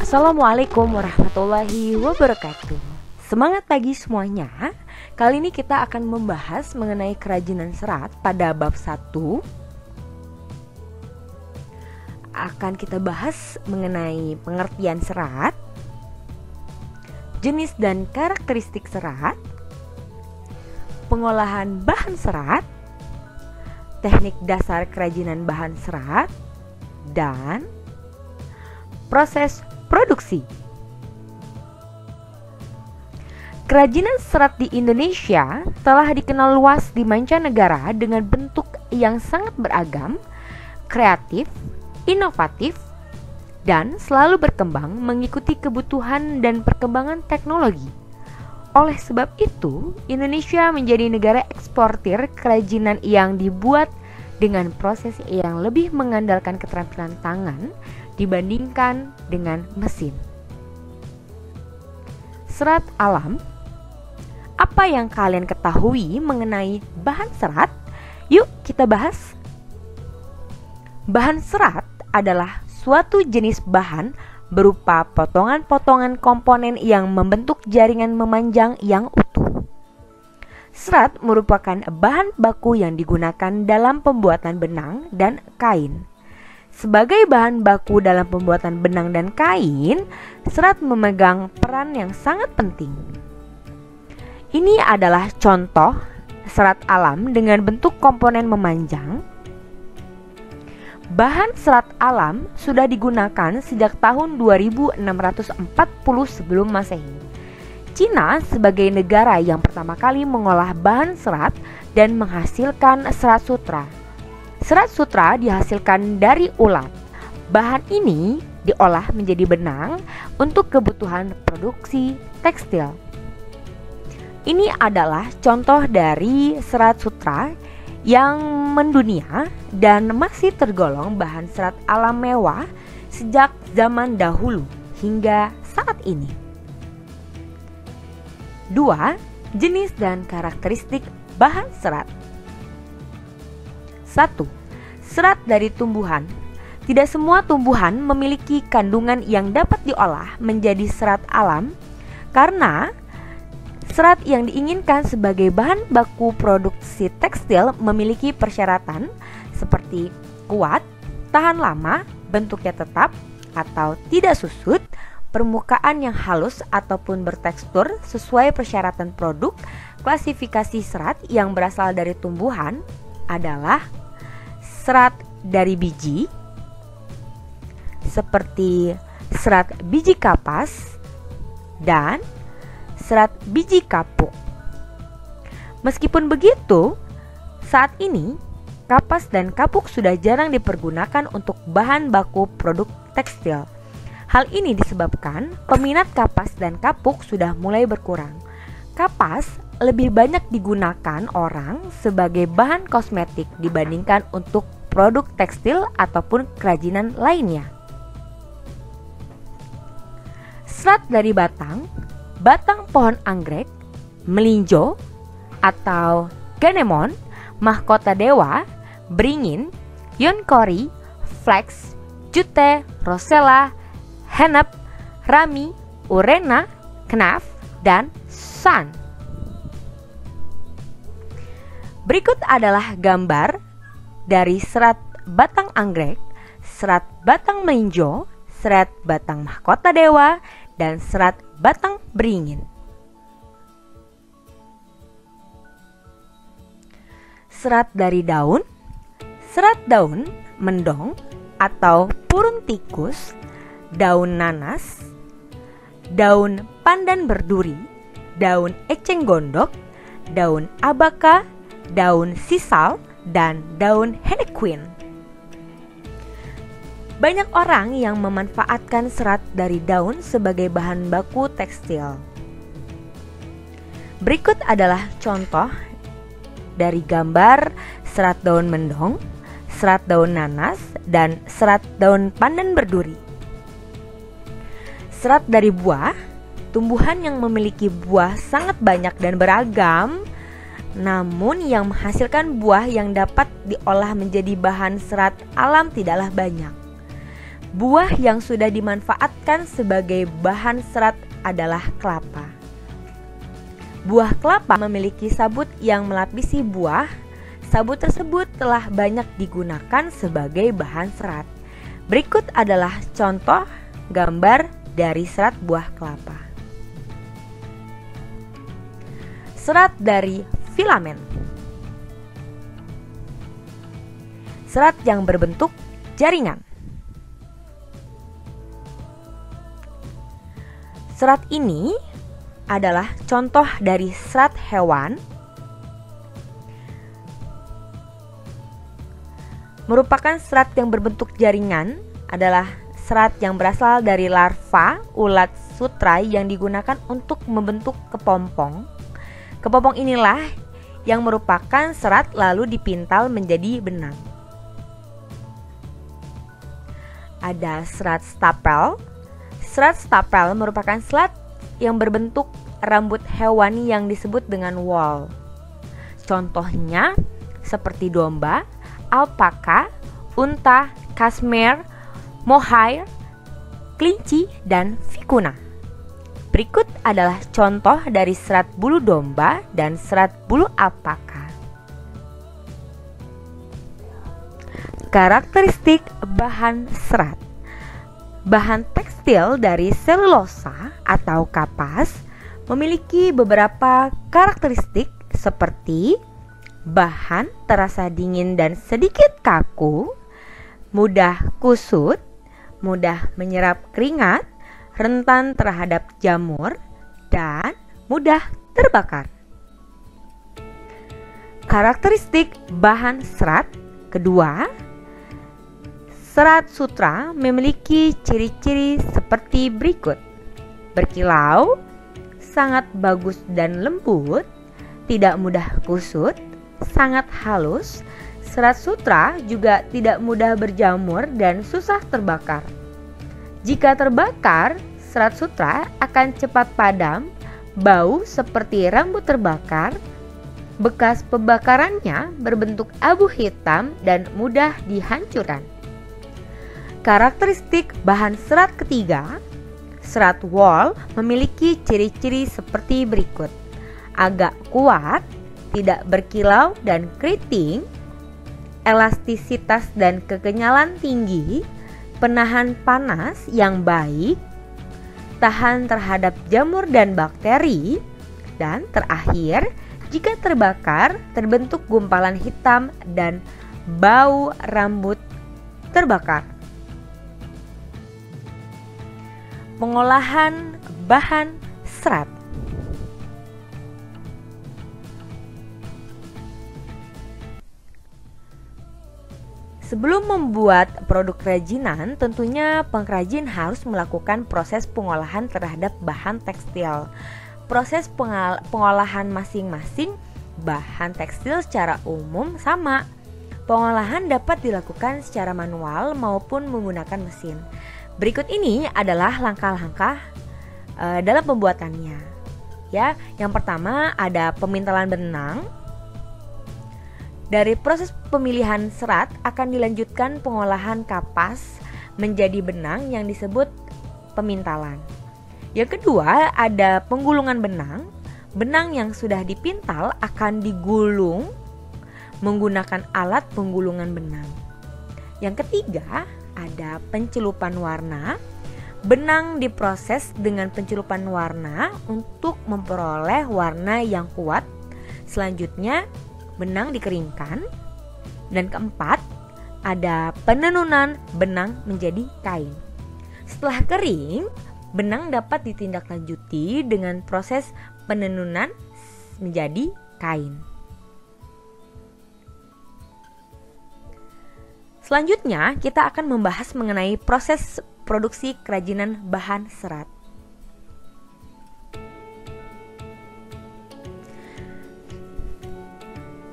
Assalamualaikum warahmatullahi wabarakatuh. Semangat pagi semuanya. Kali ini kita akan membahas mengenai kerajinan serat pada bab 1. Akan kita bahas mengenai pengertian serat, jenis dan karakteristik serat, pengolahan bahan serat, teknik dasar kerajinan bahan serat, dan proses produksi. Kerajinan serat di Indonesia telah dikenal luas di mancanegara dengan bentuk yang sangat beragam, kreatif, inovatif, dan selalu berkembang mengikuti kebutuhan dan perkembangan teknologi. Oleh sebab itu, Indonesia menjadi negara eksportir kerajinan yang dibuat dengan proses yang lebih mengandalkan keterampilan tangan dibandingkan dengan mesin. Serat alam. Apa yang kalian ketahui mengenai bahan serat? Yuk kita bahas. Bahan serat adalah suatu jenis bahan berupa potongan-potongan komponen yang membentuk jaringan memanjang yang utuh. Serat merupakan bahan baku yang digunakan dalam pembuatan benang dan kain. Sebagai bahan baku dalam pembuatan benang dan kain, serat memegang peran yang sangat penting. Ini adalah contoh serat alam dengan bentuk komponen memanjang. Bahan serat alam sudah digunakan sejak tahun 2640 sebelum Masehi. Cina sebagai negara yang pertama kali mengolah bahan serat dan menghasilkan serat sutra. Serat sutra dihasilkan dari ulat. Bahan ini diolah menjadi benang untuk kebutuhan produksi tekstil. Ini adalah contoh dari serat sutra yang mendunia dan masih tergolong bahan serat alam mewah sejak zaman dahulu hingga saat ini. 2. Jenis dan karakteristik bahan serat. 1. Serat dari tumbuhan. Tidak semua tumbuhan memiliki kandungan yang dapat diolah menjadi serat alam karena serat yang diinginkan sebagai bahan baku produksi tekstil memiliki persyaratan seperti kuat, tahan lama, bentuknya tetap atau tidak susut, permukaan yang halus ataupun bertekstur sesuai persyaratan produk. Klasifikasi serat yang berasal dari tumbuhan adalah serat dari biji, seperti serat biji kapas dan serat biji kapuk. Meskipun begitu, saat ini kapas dan kapuk sudah jarang dipergunakan untuk bahan baku produk tekstil. Hal ini disebabkan peminat kapas dan kapuk sudah mulai berkurang. Kapas lebih banyak digunakan orang sebagai bahan kosmetik dibandingkan untuk produk tekstil ataupun kerajinan lainnya. Serat dari batang, batang pohon anggrek, melinjo atau ganemon, mahkota dewa, beringin, yonkori, flax, jute, rosella, hennep, rami, urena, knaf, dan san. Berikut adalah gambar dari serat batang anggrek, serat batang melinjo, serat batang mahkota dewa, dan serat batang beringin. Serat dari daun, serat daun mendong atau purun tikus, daun nanas, daun pandan berduri, daun eceng gondok, daun abaka, daun sisal, dan daun henequin. Banyak orang yang memanfaatkan serat dari daun sebagai bahan baku tekstil. Berikut adalah contoh dari gambar serat daun mendong, serat daun nanas, dan serat daun pandan berduri. Serat dari buah, tumbuhan yang memiliki buah sangat banyak dan beragam, namun yang menghasilkan buah yang dapat diolah menjadi bahan serat alam tidaklah banyak. Buah yang sudah dimanfaatkan sebagai bahan serat adalah kelapa. Buah kelapa memiliki sabut yang melapisi buah. Sabut tersebut telah banyak digunakan sebagai bahan serat. Berikut adalah contoh gambar dari serat buah kelapa. Serat dari filamen. Serat yang berbentuk jaringan. Serat ini adalah contoh dari serat hewan, merupakan serat yang berbentuk jaringan, adalah serat yang berasal dari larva ulat sutrai yang digunakan untuk membentuk kepompong. Kepompong inilah yang merupakan serat lalu dipintal menjadi benang. Ada serat stapel. Serat stapel merupakan serat yang berbentuk rambut hewani yang disebut dengan wool. Contohnya seperti domba, alpaka, unta, kashmir, mohair, kelinci, dan vicuna. Berikut adalah contoh dari serat bulu domba dan serat bulu alpaka. Karakteristik bahan serat. Bahan tekstil dari selulosa atau kapas memiliki beberapa karakteristik seperti bahan terasa dingin dan sedikit kaku, mudah kusut, mudah menyerap keringat, rentan terhadap jamur, dan mudah terbakar. Karakteristik bahan serat kedua, serat sutra memiliki ciri-ciri seperti berikut: berkilau, sangat bagus dan lembut, tidak mudah kusut, sangat halus. Serat sutra juga tidak mudah berjamur dan susah terbakar. Jika terbakar, serat sutra akan cepat padam, bau seperti rambut terbakar, bekas pembakarannya berbentuk abu hitam dan mudah dihancurkan. Karakteristik bahan serat ketiga, serat wool memiliki ciri-ciri seperti berikut: agak kuat, tidak berkilau dan keriting, elastisitas dan kekenyalan tinggi, penahan panas yang baik, tahan terhadap jamur dan bakteri, dan terakhir, jika terbakar terbentuk gumpalan hitam dan bau rambut terbakar. Pengolahan bahan serat. Sebelum membuat produk kerajinan, tentunya pengrajin harus melakukan proses pengolahan terhadap bahan tekstil. Proses pengolahan masing-masing bahan tekstil secara umum sama. Pengolahan dapat dilakukan secara manual maupun menggunakan mesin. Berikut ini adalah langkah-langkah dalam pembuatannya. Ya, yang pertama ada pemintalan benang. Dari proses pemilihan serat akan dilanjutkan pengolahan kapas menjadi benang yang disebut pemintalan. Yang kedua ada penggulungan benang. Benang yang sudah dipintal akan digulung menggunakan alat penggulungan benang. Yang ketiga ada pencelupan warna. Benang diproses dengan pencelupan warna untuk memperoleh warna yang kuat. Selanjutnya benang dikeringkan. Dan keempat, ada penenunan benang menjadi kain. Setelah kering, benang dapat ditindaklanjuti dengan proses penenunan menjadi kain. Selanjutnya, kita akan membahas mengenai proses produksi kerajinan bahan serat.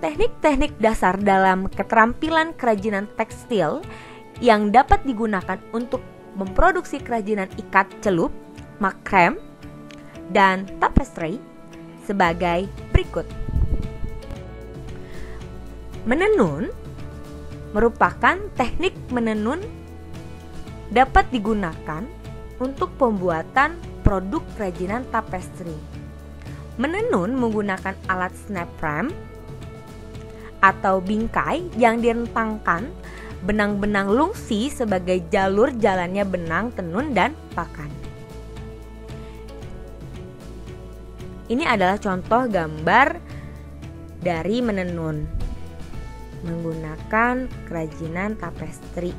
Teknik-teknik dasar dalam keterampilan kerajinan tekstil yang dapat digunakan untuk memproduksi kerajinan ikat celup, makrem, dan tapestry sebagai berikut. Menenun merupakan teknik menenun dapat digunakan untuk pembuatan produk kerajinan tapestri. Menenun menggunakan alat snap frame atau bingkai yang direntangkan benang-benang lungsi sebagai jalur jalannya benang tenun dan pakan. Ini adalah contoh gambar dari menenun menggunakan kerajinan tapestri.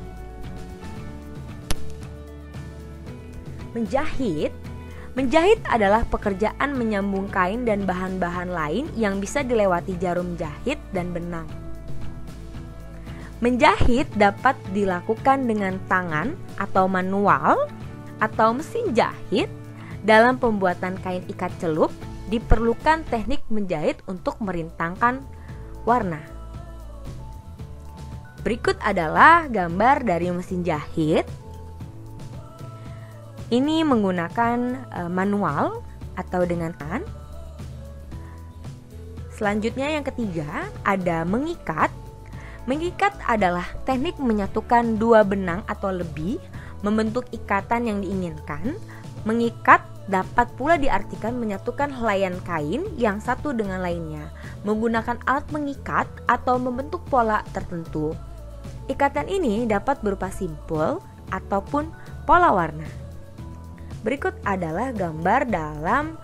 Menjahit adalah pekerjaan menyambung kain dan bahan-bahan lain yang bisa dilewati jarum jahit dan benang. Menjahit dapat dilakukan dengan tangan atau manual atau mesin jahit. Dalam pembuatan kain ikat celup diperlukan teknik menjahit untuk merintangkan warna. Berikut adalah gambar dari mesin jahit. Ini menggunakan manual atau dengan tangan. Selanjutnya yang ketiga ada mengikat. Mengikat adalah teknik menyatukan dua benang atau lebih membentuk ikatan yang diinginkan. Mengikat dapat pula diartikan menyatukan helaian kain yang satu dengan lainnya menggunakan alat mengikat atau membentuk pola tertentu. Ikatan ini dapat berupa simpul ataupun pola warna. Berikut adalah gambar dalam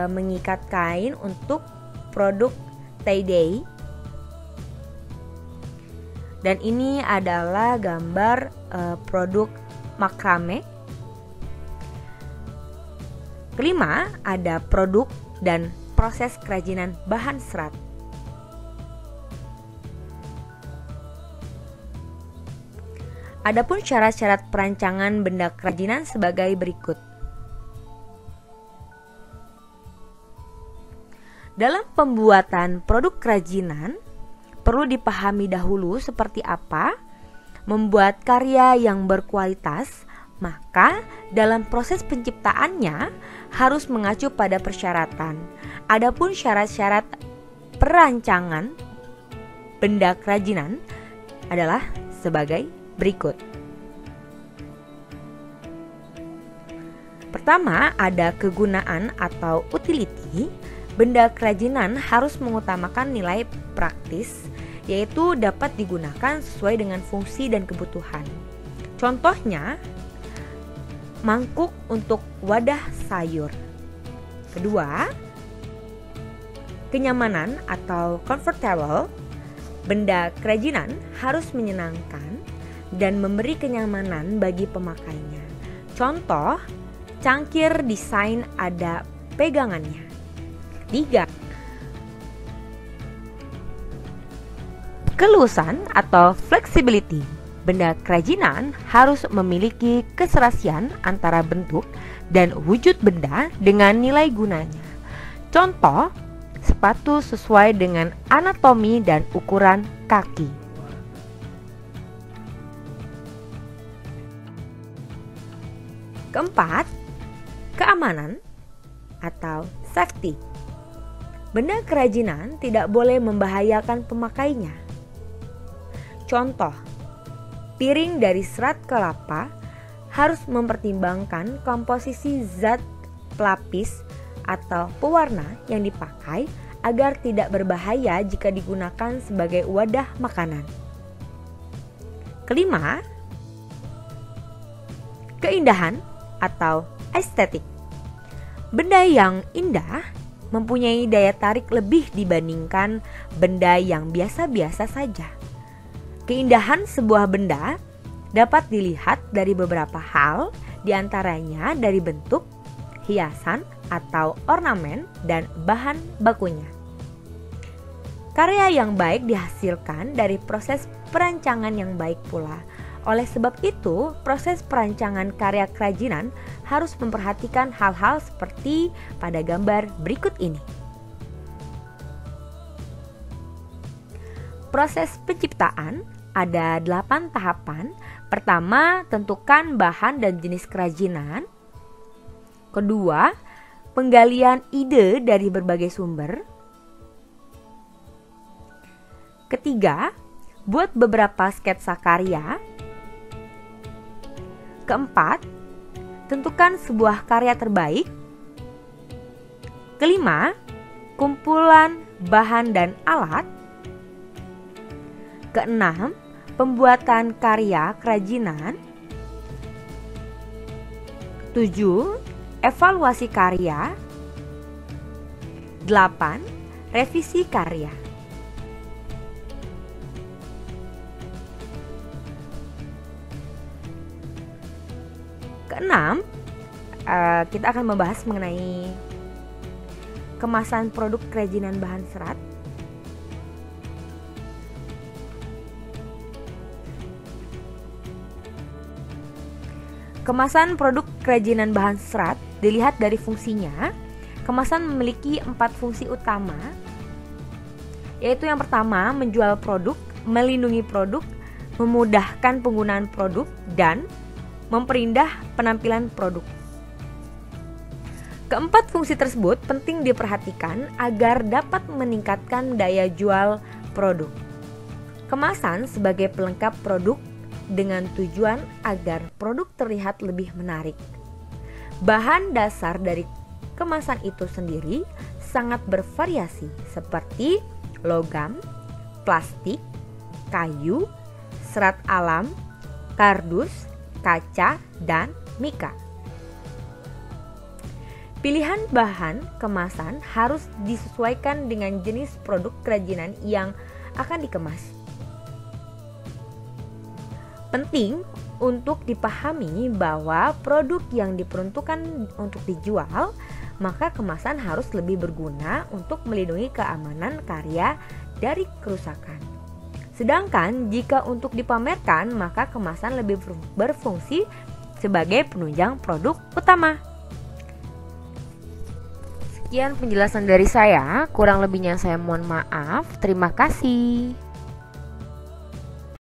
mengikat kain untuk produk tie-dye. Dan ini adalah gambar produk makrame. Kelima, ada produk dan proses kerajinan bahan serat. Adapun syarat-syarat perancangan benda kerajinan sebagai berikut. Dalam pembuatan produk kerajinan, perlu dipahami dahulu seperti apa membuat karya yang berkualitas. Maka dalam proses penciptaannya harus mengacu pada persyaratan. Adapun syarat-syarat perancangan benda kerajinan adalah sebagai berikut. Pertama, ada kegunaan atau utility. Benda kerajinan harus mengutamakan nilai praktis, yaitu dapat digunakan sesuai dengan fungsi dan kebutuhan. Contohnya, mangkuk untuk wadah sayur. Kedua, kenyamanan atau comfortable. Benda kerajinan harus menyenangkan dan memberi kenyamanan bagi pemakainya. Contoh, cangkir desain ada pegangannya. Tiga, keluasan atau flexibility. Benda kerajinan harus memiliki keserasian antara bentuk dan wujud benda dengan nilai gunanya. Contoh, sepatu sesuai dengan anatomi dan ukuran kaki. Keempat, keamanan atau safety. Benda kerajinan tidak boleh membahayakan pemakainya. Contoh, piring dari serat kelapa harus mempertimbangkan komposisi zat pelapis atau pewarna yang dipakai agar tidak berbahaya jika digunakan sebagai wadah makanan. Kelima, keindahan atau estetik. Benda yang indah mempunyai daya tarik lebih dibandingkan benda yang biasa-biasa saja. Keindahan sebuah benda dapat dilihat dari beberapa hal, diantaranya dari bentuk, hiasan, atau ornamen, dan bahan bakunya. Karya yang baik dihasilkan dari proses perancangan yang baik pula. Oleh sebab itu, proses perancangan karya kerajinan harus memperhatikan hal-hal seperti pada gambar berikut ini. Proses penciptaan ada 8 tahapan. Pertama, tentukan bahan dan jenis kerajinan. Kedua, penggalian ide dari berbagai sumber. Ketiga, buat beberapa sketsa karya. Keempat, tentukan sebuah karya terbaik. Kelima, kumpulan bahan dan alat. Keenam, pembuatan karya kerajinan. 7. Evaluasi karya. 8. Revisi karya. Keenam, kita akan membahas mengenai kemasan produk kerajinan bahan serat. Kemasan produk kerajinan bahan serat dilihat dari fungsinya. Kemasan memiliki 4 fungsi utama, yaitu yang pertama, menjual produk, melindungi produk, memudahkan penggunaan produk, dan memperindah penampilan produk. Keempat fungsi tersebut penting diperhatikan agar dapat meningkatkan daya jual produk. Kemasan sebagai pelengkap produk dengan tujuan agar produk terlihat lebih menarik. Bahan dasar dari kemasan itu sendiri sangat bervariasi seperti logam, plastik, kayu, serat alam, kardus, kaca, dan mika. Pilihan bahan kemasan harus disesuaikan dengan jenis produk kerajinan yang akan dikemas. Penting untuk dipahami bahwa produk yang diperuntukkan untuk dijual, maka kemasan harus lebih berguna untuk melindungi keamanan karya dari kerusakan. Sedangkan jika untuk dipamerkan, maka kemasan lebih berfungsi sebagai penunjang produk utama. Sekian penjelasan dari saya, kurang lebihnya saya mohon maaf. Terima kasih.